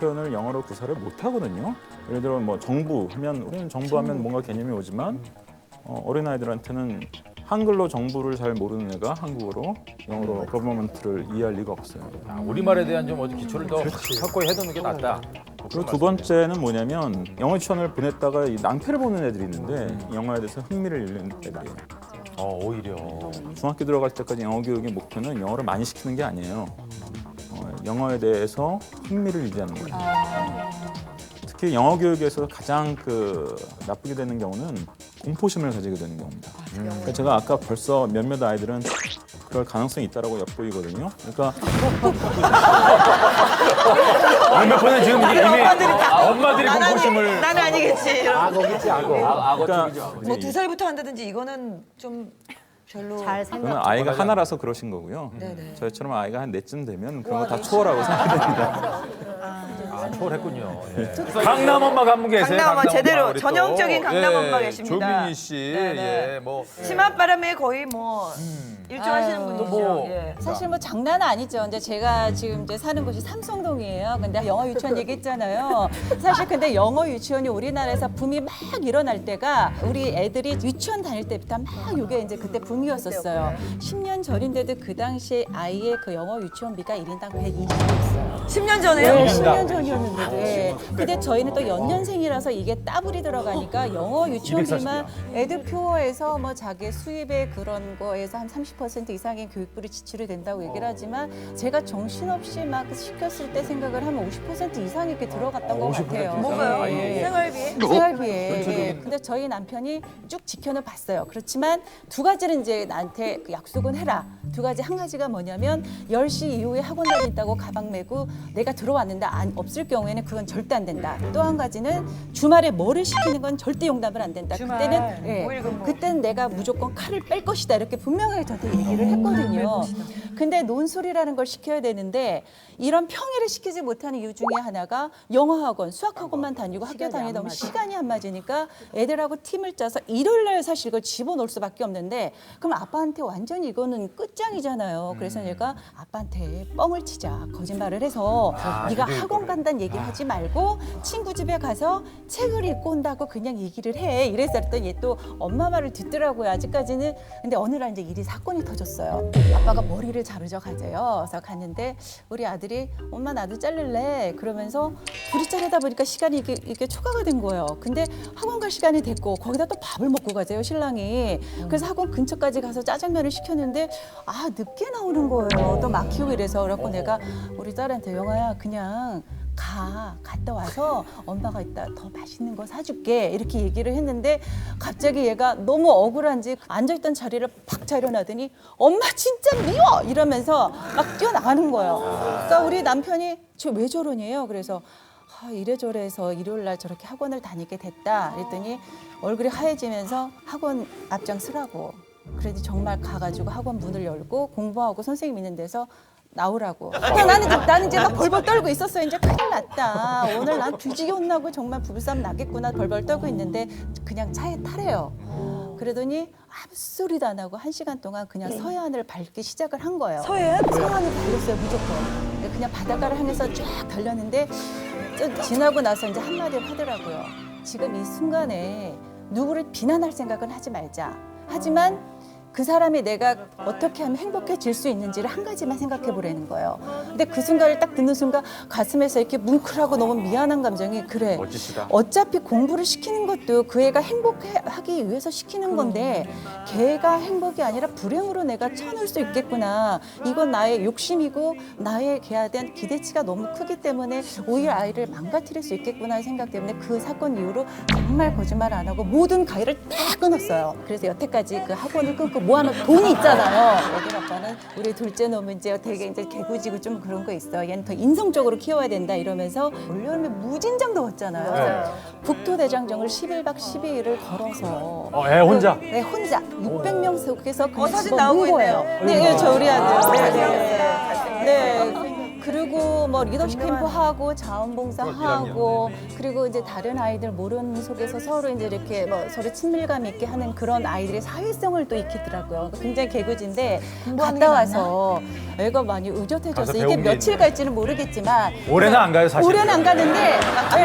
표현을 영어로 구사를 못 하거든요. 예를 들어 뭐 정부 하면 우리는 정부하면 뭔가 개념이 오지만 어린아이들한테는 한글로 정부를 잘 모르는 애가 한국어로 영어로 거버먼트를 이해할 리가 없어요. 우리말에 대한 좀 어디 기초를 더 확고히 해두는 게 낫다. 그리고 두 번째는 뭐냐면 영어 유치원을 보냈다가 이 낭패를 보는 애들이 있는데 영어에 대해서 흥미를 잃는 애들이에요. 오히려. 중학교 들어갈 때까지 영어 교육의 목표는 영어를 많이 시키는 게 아니에요. 영어에 대해서 흥미를 유지하는 거예요. 특히 영어 교육에서 가장 나쁘게 되는 경우는 공포심을 가지게 되는 경우입니다. 그러니까 제가 아까 벌써 몇몇 아이들은 그럴 가능성이 있다라고 엿보이거든요. 그러니까 몇몇 분은 지금 이미 엄마들이 공포심을. 나는 아니겠지. 악어겠지, 악어. 그러니까 뭐 2살부터 한다든지 이거는 좀 별로. 잘 그건 생각. 아이가 하나라서 그러신 거고요. 네네. 저희처럼 아이가 한 넷쯤 되면 그런 거 다 초월하고 생각됩니다. 초월했군요. 예. 강남 엄마가 한 분 계세요. 강남 엄마 제대로 우리 또. 전형적인 강남 엄마 예, 계십니다. 조민희 씨, 네네. 예, 뭐 치맛바람에 거의 뭐 일조하시는 분이죠. 뭐. 예. 사실 뭐 장난 아니죠. 이제 제가 지금 이제 사는 곳이 삼성동이에요. 근데 영어 유치원 얘기했잖아요. 사실 근데 영어 유치원이 우리나라에서 붐이 막 일어날 때가 우리 애들이 유치원 다닐 때부터 막 이게 이제 그때 붐이었었어요. 10년 전인데도 그 당시에 아이의 그 영어 유치원비가 1인당 120이었어요. 10년 전에요? 네, 10년 전이었는데도. 네. 근데 저희는 또 연년생이라서 이게 따블이 들어가니까 영어 유치원비만 애들 표어에서 뭐 자기 수입의 그런 거에서 한 30% 이상의 교육비를 지출이 된다고 얘기를 하지만 제가 정신없이 막 시켰을 때 생각을 하면 50% 이상이 이렇게 들어갔던 것 같아요. 뭐가요? 예. 생활비에? 생활비에. 예. 근데 저희 남편이 쭉 지켜는 봤어요. 그렇지만 두 가지는 이제 나한테 그 약속은 해라. 두 가지. 한 가지가 뭐냐면 10시 이후에 학원 다닌다고 가방 메고 내가 들어왔는데 없을 경우에는 그건 절대 안 된다. 또 한 가지는 주말에 뭐를 시키는 건 절대 용납을 안 된다. 주말, 그때는 오일 근무. 그때는 내가 무조건 칼을 뺄 것이다. 이렇게 분명하게 저한테 얘기를 했거든요. 근데 논술이라는 걸 시켜야 되는데 이런 평일에 시키지 못하는 이유 중에 하나가 영어 학원, 수학 학원만 다니고 학교 다니다 보면 시간이 안 맞으니까 애들하고 팀을 짜서 일요일 날 사실 이걸 집어넣을 수밖에 없는데 그럼 아빠한테 완전히 이거는 끝장이잖아요. 그래서 내가 아빠한테 뻥을 치자. 거짓말을 해서 네가 학원 간다는 얘기 하지 말고 친구 집에 가서 책을 읽고 온다고 그냥 얘기를 해. 이랬더니 얘 또 엄마 말을 듣더라고요. 아직까지는. 근데 어느 날 이제 일이 사건이 터졌어요. 아빠가 머리를 자르러 가재요. 그래서 갔는데 우리 아들이 엄마 나도 자를래. 그러면서 둘이 자르다 보니까 시간이 이게 초과가 된 거예요. 근데 학원 갈 시간이 됐고 거기다 또 밥을 먹고 가재요, 신랑이. 그래서 학원 근처까지 가서 짜장면을 시켰는데 늦게 나오는 거예요. 또 막히고 이래서. 그래갖고 내가 우리 딸한테 영아야 그냥 갔다 와서 엄마가 이따 더 맛있는 거 사줄게 이렇게 얘기를 했는데 갑자기 얘가 너무 억울한지 앉아있던 자리를 팍 차려놔더니 엄마 진짜 미워 이러면서 막 뛰어나가는 거예요. 그러니까 우리 남편이 저 왜 저러냐요. 그래서 이래저래 해서 일요일 날 저렇게 학원을 다니게 됐다 그랬더니 얼굴이 하얘지면서 학원 앞장 서라고. 그래도 정말 가가지고 학원 문을 열고 공부하고 선생님 있는 데서 나오라고. 나는 이제 막 벌벌 떨고 있었어요. 이제 큰일 났다. 오늘 난 뒤지게 혼나고 정말 부부싸움 나겠구나 벌벌 떨고 있는데 그냥 차에 타래요. 그러더니 아무 소리도 안 하고 1시간 동안 그냥 서해안을 밟기 시작을 한 거예요. 서해안? 서해안을 달렸어요 무조건. 그냥 바닷가를 향해서 쫙 달렸는데 지나고 나서 이제 한마디를 하더라고요. 지금 이 순간에 누구를 비난할 생각은 하지 말자. 하지만 그 사람이 내가 어떻게 하면 행복해질 수 있는지를 한 가지만 생각해 보라는 거예요. 근데 그 순간을 딱 듣는 순간 가슴에서 이렇게 뭉클하고 너무 미안한 감정이 그래. 멋지시다. 어차피 공부를 시키는 것도 그 애가 행복하기 위해서 시키는 건데 걔가 행복이 아니라 불행으로 내가 쳐놓을 수 있겠구나. 이건 나의 욕심이고 나의 걔에 대한 기대치가 너무 크기 때문에 오히려 아이를 망가뜨릴 수 있겠구나 생각 때문에 그 사건 이후로 정말 거짓말 안 하고 모든 가위를 딱 끊었어요. 그래서 여태까지 그 학원을 끊고 모아놓은 돈이 있잖아요. 여기 아빠는 우리 둘째 놈은 이제 되게 이제 개구지고 좀 그런 거 있어. 얘는 더 인성적으로 키워야 된다 이러면서 올여름에 무진장도 왔잖아요. 국토대장정을 11박 12일을 걸어서 애 혼자. 네, 혼자 600명 속에서 그냥 사진 집어넣은 나오고 거예요. 있네요. 네, 저 우리 아들. 네. 네. 그 그리고 뭐 리더십 캠프 분명하네. 하고 자원봉사 하고 그리고 이제 다른 아이들 모르는 속에서 서로 이제 이렇게 뭐 서로 친밀감 있게 하는 그런 아이들의 사회성을 또 익히더라고요. 굉장히 개구지인데 공부하는 갔다 게 와서 애가 많이 의젓해져서 가서 이게 배운 게 며칠 있네. 갈지는 모르겠지만 올해는 안 가요, 사실. 올해는 안 가는데